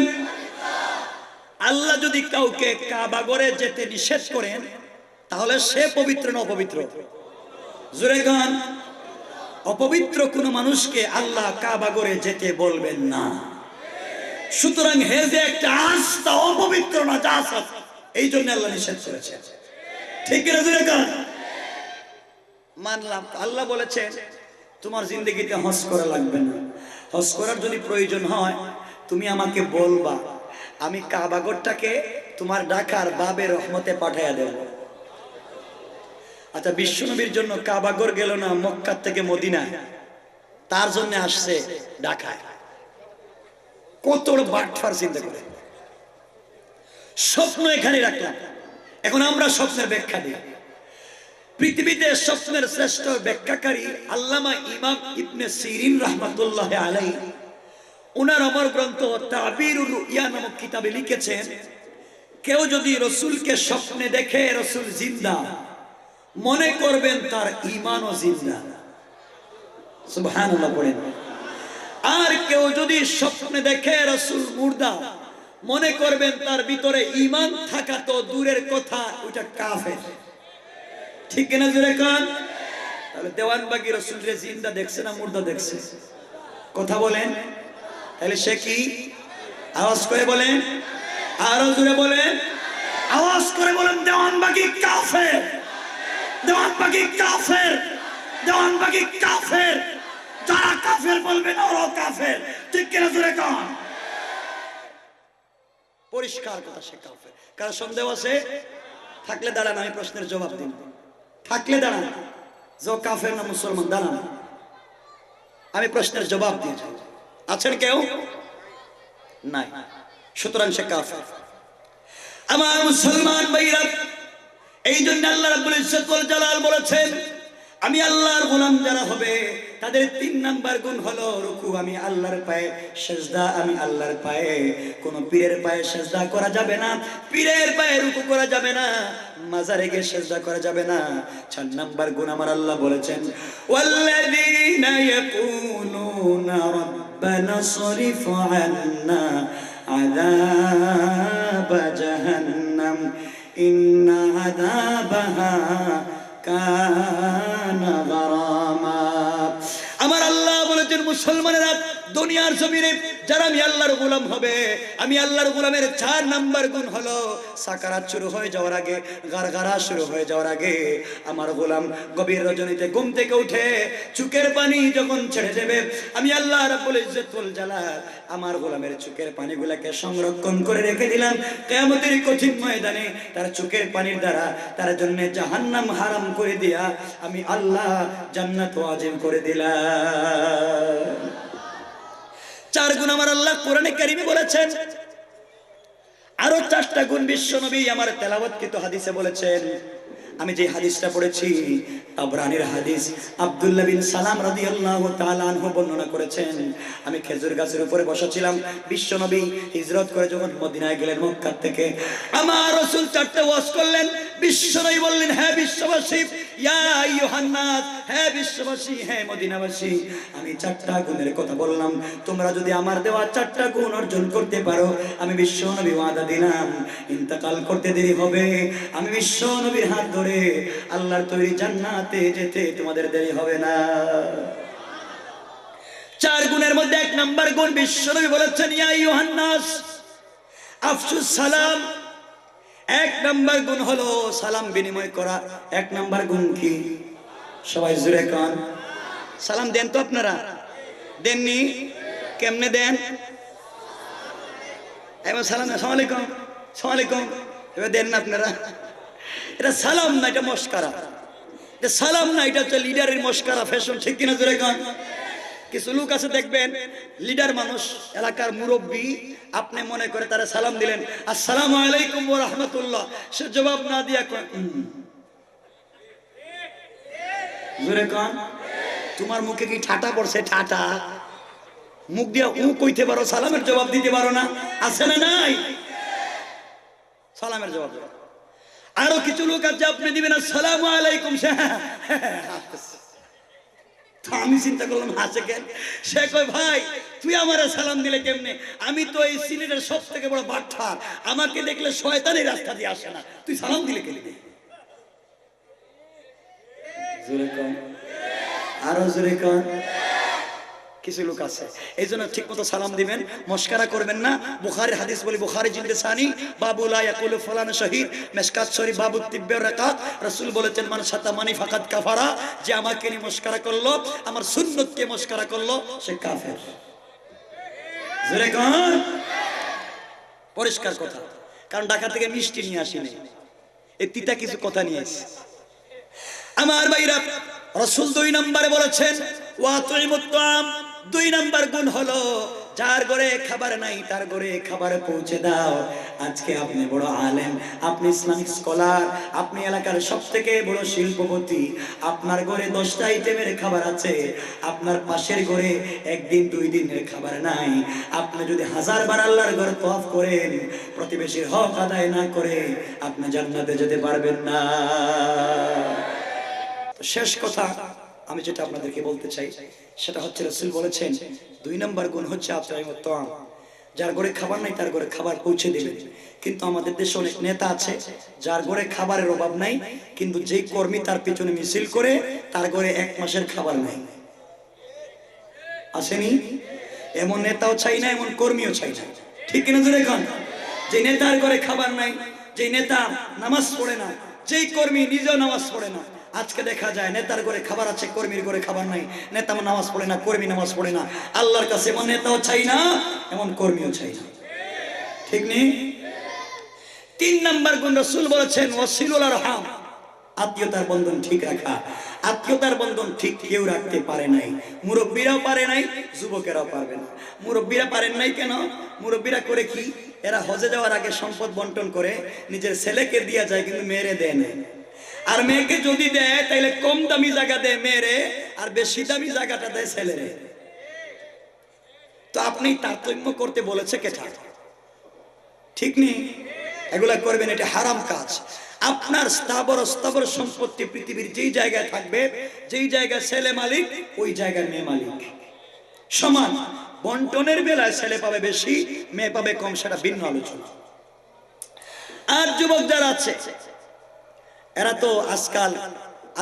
আল্লাহ যদি কাউকে কাবাগরে যেতে নিষেধ করেন, তাহলে সে পবিত্র না অপবিত্র? জোরে গান। অপবিত্র কোন মানুষকে আল্লাহ কাবাগরে যেতে বলবেন না। সুতরাং হে যে একটা আস্থা অপবিত্র না, যা এই জন্য আল্লাহ নিষেধ করেছে। ঠিক না? জোরে গান। মানলাম। আল্লাহ বলেছেন তোমার জিন্দগিতে হজ করা লাগবে না। হজ করার যদি প্রয়োজন হয় তুমি আমাকে বলবা, আমি কাবাগরটাকে তোমার ঢাকার বাবে রহমতে পাঠাইয়া দেব। আচ্ছা, বিশ্বনবীর জন্য কাবাগর গেল না মক্কা থেকে মদিনা, তার জন্য আসছে ঢাকায়। কত বড় বাটফার চিন্তা করে। স্বপ্ন এখানে রাখলাম, এখন আমরা স্বপ্নের ব্যাখ্যা দিই। পৃথিবীতে স্বপ্নের শ্রেষ্ঠ ব্যাখ্যাকারী আল্লামা ইমাম ইবনে সিরিন রাহমাতুল্লাহ আলাইহি, ওনার অমর গ্রন্থ তাবিরুর রুইয়া নামক কিতাবে লিখেছেন, কেউ যদি রসুলকে স্বপ্নে দেখে রসুল জিন্দা, মনে করবেন তার ঈমানও জিন্দা। সুবহানাল্লাহ পড়েন। আর কেউ যদি স্বপ্নে দেখে রসুল মুর্দা, মনে করবেন তার ভিতরে ঈমান থাকা তো দূরের কথা, ওটা কাফের। ঠিক না? জোরে কান। তাহলে দেওয়ানবাগী রসুলরে জিন্দা দেখছে না মুর্দা দেখছে? কথা বলেন। তাহলে সে কি? আওয়াজ করে বলেন, আরো জোরে বলেন, আওয়াজ করে বলেন, দেওয়ানবাগী কাফের, দেওয়ানবাগী কাফের, দেওয়ানবাগী কাফের। যারা কাফের বলবেন ওরাও কাফের। ঠিক কিনা? জোরে কান। পরিষ্কার কথা, সে কাফের। কার সন্দেহ আছে? থাকলে দাঁড়ান, আমি প্রশ্নের জবাব দিন। থাকলে দাঁড়ান, যে কাফের না মুসলমান, দাঁড়ান, আমি প্রশ্নের জবাব দিয়ে যাই। আছেন কেউ? নাই। সুতরাং সে কাফের। আমার মুসলমান ভাইরা, এই জন্য আল্লাহ রাব্বুল ইজ্জত ওয়াল জালাল বলেছেন, আমি আল্লাহর গোলাম যারা হবে তাদের 3 নাম্বার গুণ হলো রুকু। আমি আল্লাহর পায়ে, সেজদা আমি আল্লাহর পায়ে। কোন পীরের পায়ে সেজদা করা যাবে না, পীরের পায়ে রুকু করা যাবে না, মাজারে গিয়ে সেজদা করা যাবে না। 4 নাম্বার গুণ আমার আল্লাহ বলেছেন, ওয়াল্লাযীনা ইয়াকুলুনা রাব্বানা সরিফ আন্না আযাবা জাহান্নাম ইন্না আযাবাহা কানা গারামা। আমার আল্লাহ বলেছেন, মুসলমানেরা দুনিয়ার জমিনে যারা আমি আল্লাহর গোলাম হবে, আমি আল্লাহর গোলামের 4 নাম্বার গুণ হলো সাকারাত শুরু হয়ে যাওয়ার আগে, গারগারা শুরু হয়ে যাওয়ার আগে আমার গোলাম গভীর রজনীতে ঘুম থেকে উঠে চোখের পানি যখন ছেড়ে দেবে, আমি আল্লাহ রাব্বুল ইজ্জত ওয়াল জালাল আমার গোলামের চোখের পানিগুলোকে সংরক্ষণ করে রেখে দিলাম। কিয়ামতের কঠিন ময়দানে তার চোখের পানির দ্বারা তার জন্য জাহান্নাম হারাম করে দিয়া আমি আল্লাহ জান্নাত ওয়াজিব করে দিলাম। 4 গুণ আমার আল্লাহ কোরআনে কারিমে বলেছেন। আরো 4টা গুণ বিশ্ব নবী আমার তেলাওয়াতকৃত হাদিসে বলেছেন। আমি যে হাদিসটা পড়েছি তাবরানীর হাদিস, আব্দুল্লাহ বিন সালাম রাদিয়াল্লাহু তাআলা আনহু বর্ণনা করেছেন, আমি খেজুর গাছের উপরে বসা ছিলাম। বিশ্ব নবী হিজরত করে যখন মদিনায় গেলেন মক্কা থেকে, আমার রাসূল 4টা ওয়াজ করলেন। বিশ্বনবী বললেন, হে বিশ্ববাসী, ইয়া আইয়ুহান নাস, হে বিশ্ববাসী, হে মদিনাবাসী, আমি 4টা গুণের কথা বললাম, তোমরা যদি আমার দেওয়া 4টা গুণ অর্জন করতে পারো, আমি বিশ্বনবী ওয়াদা দিলাম ইন্তেকাল করতে দেরি হবে, আমি বিশ্বনবীর হাত ধরে আল্লাহর তৈরি জান্নাতে যেতে তোমাদের দেরি হবে না। 4 গুণের মধ্যে 1 নাম্বার গুণ বিশ্বনবী বলেছেন, ইয়া আইয়ুহান নাস আফশুস সালাম। 1 নাম্বার গুণ হলো সালাম বিনিময় করা। 1 নাম্বার গুণ কি? সবাই জোরে কান। সালাম দেন তো আপনারা? দেননি? কেমনে দেন? এবার সালাম, আসসালামু আলাইকুম, আসসালামু আলাইকুম, এবার দেন না আপনারা? এটা সালাম না, এটা মস্কারা। এটা সালাম না, এটা হচ্ছে লিডারের মস্কারা, ফ্যাশন, ঠিক কিনা জোরে কান? কিছু লোক আছে দেখবেন, লিডার মানুষ, এলাকার মুরব্বী, আপনি মনে করে তারা সালাম দিলেন, আসসালামু আলাইকুম ওয়া রাহমাতুল্লাহ, সে জবাব না দিয়া জোরে কান। তোমার মুখে কি ঠাটা পড়ছে? ঠাটা মুখ দিয়া কইতে পারো, সালামের জবাব দিতে পারো না? আছে না নাই? সালামের জবাব। আরো কিছু লোক আছে, আপনি দিবেন আসসালামু আলাইকুম, আমি চিন্তা করলাম হাসে কেন? সে কয়, ভাই তুই আমারে সালাম দিলে কেমনে? আমি তো এই সিলেটের সব থেকে বড় বাট্টার, আমাকে দেখলে শয়তানি রাস্তা দিয়ে আসে না, তুই সালাম দিলে কেমনে? জোরে কর, আরো জোরে কর। কিছু লোক আছে, এই জন্য ঠিক মতো সালাম দিবেন, মস্কারা করবেন না। বুখারীর হাদিস বলি, বুখারী জিলদে সানি, বাবু লা ইয়াকুলু ফুলান শহীদ, মিশকাত শরীফ বাবু তিব্বের রাকাত। রাসূল বলেছেন, মান শাতামানি ফাকাত কাফারা, যে আমাকে নিয়ে মস্কারা করলো, আমার সুন্নতকে মস্কারা করলো, সে কাফের। জোরে কর, পরিষ্কার কথা। কারণ ঢাকা থেকে মিষ্টি নিয়ে আসিনি, এই তিতা কিছু কথা নিয়ে এসেছি। আমার ভাইরা, রাসূল 2 নম্বরে বলেছেন, ওয়া তুইমুত তাম। 2 নম্বর গুণ হলো, যার ঘরে খাবার নাই তার ঘরে খাবার পৌঁছে দাও। আজকে আপনি বড় আলেম, আপনি ইসলামিক স্কলার, আপনি এলাকার সবথেকে বড় শিল্পপতি, আপনার ঘরে 10টা আইটেমের খাবার আছে, আপনার পাশের ঘরে 1 দিন 2 দিনের খাবার নাই। আপনি যদি 1000 বার আল্লাহর ঘর তওয়াফ করেন, প্রতিবেশীর হক আদায় না করে আপনি জান্নাতে যেতে পারবেন না। শেষ কথা আমি যেটা আপনাদেরকে বলতে চাই, সেটা হচ্ছে, রাসূল বলেছেন 2 নম্বর গুণ হচ্ছে আতঈমুত তাআম, যার ঘরে খাবার নাই তার ঘরে খাবার পৌঁছে দিবেন। কিন্তু আমাদের দেশে অনেক নেতা আছে, যার ঘরে খাবারের অভাব নাই, কিন্তু যেই কর্মী তার পিছনে মিছিল করে, তার ঘরে 1 মাসের খাবার নাই। আসেনি? এমন নেতাও চাই না, এমন কর্মীও চাই না, ঠিক কিনা জোরে কোন? যে নেতার ঘরে খাবার নাই, যে নেতা নামাজ পড়ে না, যেই কর্মী নিজেও নামাজ পড়ে না। আজকে দেখা যায় নেতার ঘরে খাবার আছে, কর্মীর ঘরে খাবার নাই, নেতা নামাজ পড়ে না, কর্মী নামাজ পড়ে না। আল্লাহর কাছে এমন নেতাও চাই না, এমন কর্মীও চাই না, ঠিক নেই? 3 নম্বর গুণ রাসূল বলেছেন, ওয়াসিলুল আরহাম, আত্মীয়তার বন্ধন ঠিক রাখা। আত্মীয়তার বন্ধন ঠিক কেউ রাখতে পারে নাই, মুরব্বীরাও পারে নাই, যুবকেরাও পারবে না। মুরব্বীরা পারেন নাই কেন? মুরব্বীরা করে কি, এরা হজে যাওয়ার আগে সম্পদ বন্টন করে নিজের ছেলেকে দিয়া যায়, কিন্তু মেয়েরে দেয় না। আর মেয়েকে যদি দেয় তাহলে কম দামি জায়গা দেয় মেয়েরে, আর বেশি দামি জায়গাটা দেয় ছেলেরে। তো আপনি তারতম্য করতে বলেছে কেটা? ঠিক নেই, এগুলা করবেন, এটা হারাম কাজ। আপনার স্থাবর সম্পত্তি পৃথিবীর যেই জায়গায় থাকবে, যেই জায়গায় ছেলে মালিক, ওই জায়গায় মেয়ে মালিক সমান। বন্টনের বেলায় ছেলে পাবে বেশি, মেয়ে পাবে কম, সেটা ভিন্ন আলোচনা। আর যুবক যারা আছে, এরা তো আজকাল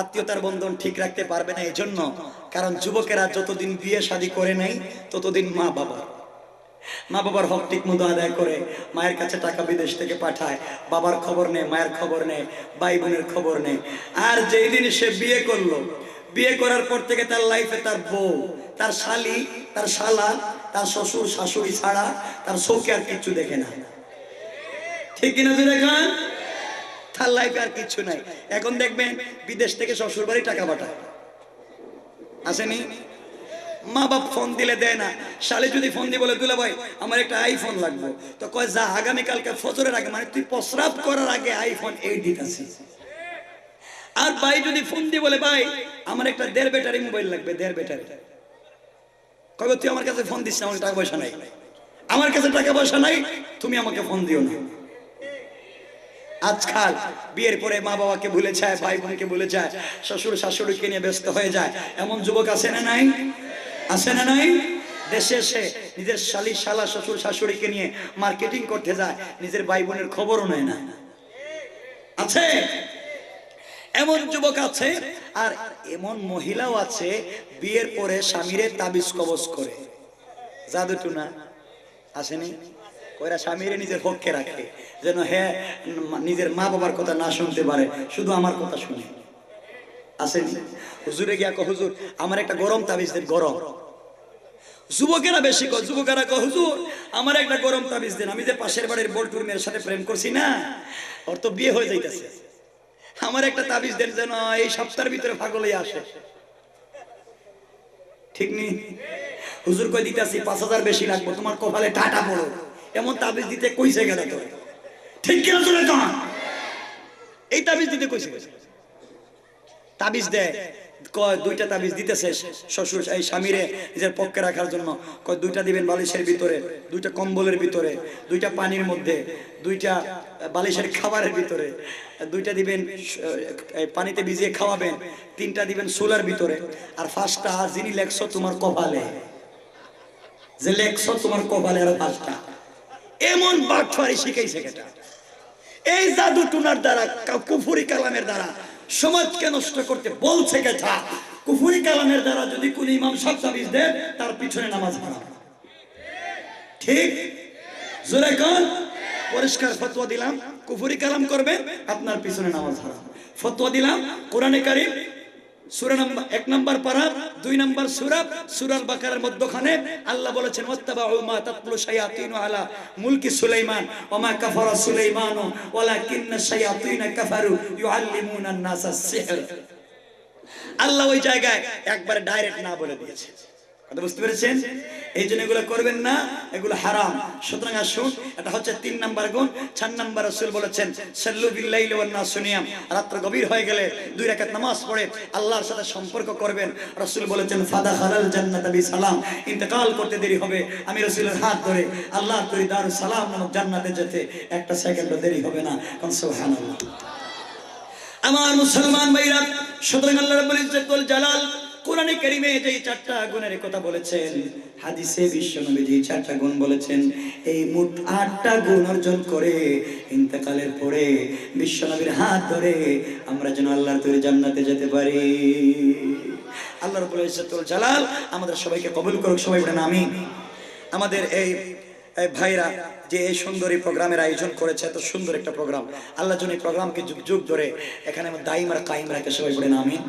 আত্মীয়তার বন্ধন ঠিক রাখতে পারবে না। এই জন্য, কারণ যুবকেরা যতদিন বিয়ে শাদী করে নাই, ততদিন মা বাবার হক ঠিক মতো আদায় করে, মায়ের কাছে টাকা বিদেশ থেকে পাঠায়, বাবার খবর নেয়, মায়ের খবর নেয়, ভাই বোনের খবর নেয়। আর যেই দিন সে বিয়ে করলো, বিয়ে করার পর থেকে তার লাইফে তার বউ, তার শালি, তার শালা, তার শ্বশুর শাশুড়ি ছাড়া তার চোখে আর কিচ্ছু দেখে না, ঠিক কিনা দেখেন? তার লাইফে আর কিচ্ছু নাই। এখন দেখবেন বিদেশ থেকে শ্বশুর বাড়ি টাকা পাঠায়, আসেনি? মা বাপ ফোন দিলে দেয় না। শালি যদি ফোন দিয়ে বলে, দুলা ভাই আমার একটা আইফোন লাগবে, তো কয় যা, আগামীকালকে ফজরের আগে, মানে তুই প্রস্রাব করার আগে আইফোন 8 দিতেছিস। আর ভাই যদি ফোন দিয়ে বলে, ভাই আমার একটা 1.5 ব্যাটারি মোবাইল লাগবে, 1.5 ব্যাটারি, কবে তুই আমার কাছে ফোন দিস না, আমার টাকা পয়সা নাই, আমার কাছে টাকা পয়সা নাই, তুমি আমাকে ফোন দিও না। আজকাল বিয়ের পরে মা বাবাকে ভুলে যায়, ভাই বোনকে ভুলে যায়, শ্বশুর শাশুড়িকে নিয়ে ব্যস্ত হয়ে যায়। এমন যুবক আছে না নাই? আছে না নাই? দেশে এসে নিজের শালি শালা শ্বশুর শাশুড়িকে নিয়ে মার্কেটিং করতে যায়, নিজের ভাই বোনের খবরও নেয় না। আছে এমন যুবক আছে, আর এমন মহিলাও আছে বিয়ের পরে স্বামীরে তাবিজ কবজ করে, জাদু টুনা আসেনি, ওরা স্বামীরে নিজের পক্ষে রাখে যেন হ্যাঁ নিজের মা বাবার কথা না শুনতে পারে, শুধু আমার কথা শুনে। আসেনি? হুজুরে গিয়া কো হুজুর আমার একটা গরম তাবিজ দেন। গরম যুবকেরা বেশি কয়, যুবকেরা কয় হুজুর আমার একটা গরম তাবিজ দেন, আমি যে পাশের বাড়ির বল্টুর মেয়ের সাথে প্রেম করছি না, ওর তো বিয়ে হয়ে যাইতেছে, আমার একটা তাবিজ দেন যেন এই সপ্তাহের ভিতরে পাগল হয়ে আসে। ঠিক নেই? হুজুর কই দিতেছি 5,000 বেশি লাগবে, তোমার কপালে টাটা পড়ো, এমন তাবিজ দিতে কইছে গেল তো। ঠিক কিনা চলে তো এই তাবিজ দিতে কইছে, তাবিজ দেয় কয় দুইটা তাবিজ দিতেছে শ্বশুর এই স্বামীরে নিজের পক্ষে রাখার জন্য। কয় দুইটা দিবেন বালিশের ভিতরে, দুইটা কম্বলের ভিতরে, দুইটা পানির মধ্যে, দুইটা বালিশের খাবারের ভিতরে, দুইটা দিবেন পানিতে ভিজিয়ে খাওয়াবেন, তিনটা দিবেন চুলার ভিতরে, আর ফার্স্টটা যিনি লেখছো তোমার কপালে, যে লেখছো তোমার কপালে, আর ফার্স্টটা। এমন বাটফারি শিখাইছে এটা। এই জাদু টুনার দ্বারা, কুফরি কালামের দ্বারা সমাজকে নষ্ট করতে বলছে কেটা। কুফরি কালামের দ্বারা যদি কোন ইমাম সাহেব তাবিজ দেয় তার পিছনে নামাজ হারাম। ঠিক? জোরে কোন? পরিষ্কার ফতোয়া দিলাম, কুফরি কালাম করবে আপনার পিছনে নামাজ হারাম। ফতোয়া দিলাম, কোরআনে কারীম সূরা নাম্বার 1 নাম্বার পারা 2 নাম্বার সূরা সূরাল বাকারার মধ্যখানে আল্লাহ বলেছেন ওয়াত্তাবাউ মা তাতলু শায়াতিনু আলা মুলকি সুলাইমান ওয়া মা কাফারা সুলাইমানু ওয়ালাকিন্না শায়াতিনা কাফারু ইউআল্লিমুনা আন-নাসা আস-সিহর। আল্লাহ ওই জায়গায় একবার ডাইরেক্ট না বলে দিয়েছে। কথা বুঝতে পেরেছেন? এই জন্য এগুলো করবেন না, এগুলো হারাম। সুতরাং আসুন, এটা হচ্ছে 3 নাম্বার গুণ। 4 নাম্বার রাসূল বলেছেন সাল্লু বিল্লাইলি ওয়ান নাসু নিয়াম, রাত্র গভীর হয়ে গেলে 2 রাকাত নামাজ পড়ে আল্লাহর সাথে সম্পর্ক করবেন। রাসূল বলেছেন ফাদাখালাল জান্নাতা বিসালাম, ইন্তেকাল করতে দেরি হবে আমি রাসূলের হাত ধরে আল্লাহর তৈরি দারুস সালাম নামক জান্নাতে যেতে একটা সেকেন্ডও দেরি হবে না। কোন সুবহানাল্লাহ। আমার মুসলমান ভাইরা, সুতরাং আল্লাহ রাব্বুল ইজ্জতুল জালাল কোরআনে কারীমে যে 4টা গুণের কথা বলেছেন, হাদিসে বিশ্বনবী যে 4টা গুণ বলেছেন, এই মোট 8টা গুণ অর্জন করে ইন্তেকালের পরে বিশ্বনবীর হাত ধরে আমরা যেন আল্লাহর তৈরি জান্নাতে যেতে পারি। আল্লাহ রাব্বুল ইজ্জতুল জালাল আমাদের সবাইকে কবুল করুক, সবাই বলেন আমিন। আমাদের এই ভাইরা যে এই সুন্দরী প্রোগ্রামের আয়োজন করেছে, এত সুন্দর একটা প্রোগ্রাম, আল্লাহ যেন এই প্রোগ্রামকে যুগ যুগ ধরে এখানে দাইম আর কায়েম রাখে, সবাই বলেন আমিন।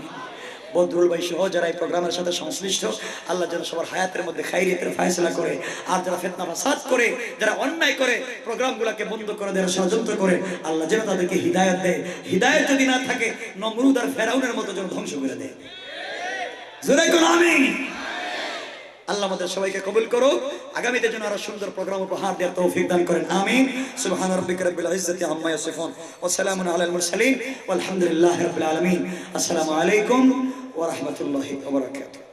বদরুল ভাই সহ যারা এই প্রোগ্রামের সাথে সংশ্লিষ্ট, আল্লাহ যেন সবার হায়াতের মধ্যে খাইরিয়াতের ফয়সালা করে, আর যারা ফিতনা ফাসাদ করে, যারা অন্যায় করে প্রোগ্রামগুলোকে বন্ধ করে দেয়, ষড়যন্ত্র করে, আল্লাহ যেন তাদেরকে হিদায়াত দেয়। হিদায়াত যদি না থাকে নমরুদ আর ফেরাউনের মতো যেন ধ্বংস করে দেয়। জোরে কোন আমিন। আল্লাহ আমাদের সবাইকে কবুল করুক, আগামীতে যেন আরো সুন্দর প্রোগ্রাম উপহার দেওয়ার তৌফিক দান করেন, আমিন। সুবহানা রাব্বিকা রাব্বিল ইজ্জাতি আম্মা ইয়াসিফুন ওয়া সালামুন আলাল মুরসালিন ওয়ালহামদুলিল্লাহি রাব্বিল আলামিন। আসসালামু আলাইকুম ওয়া রাহমাতুল্লাহি ওয়া বারাকাতুহু।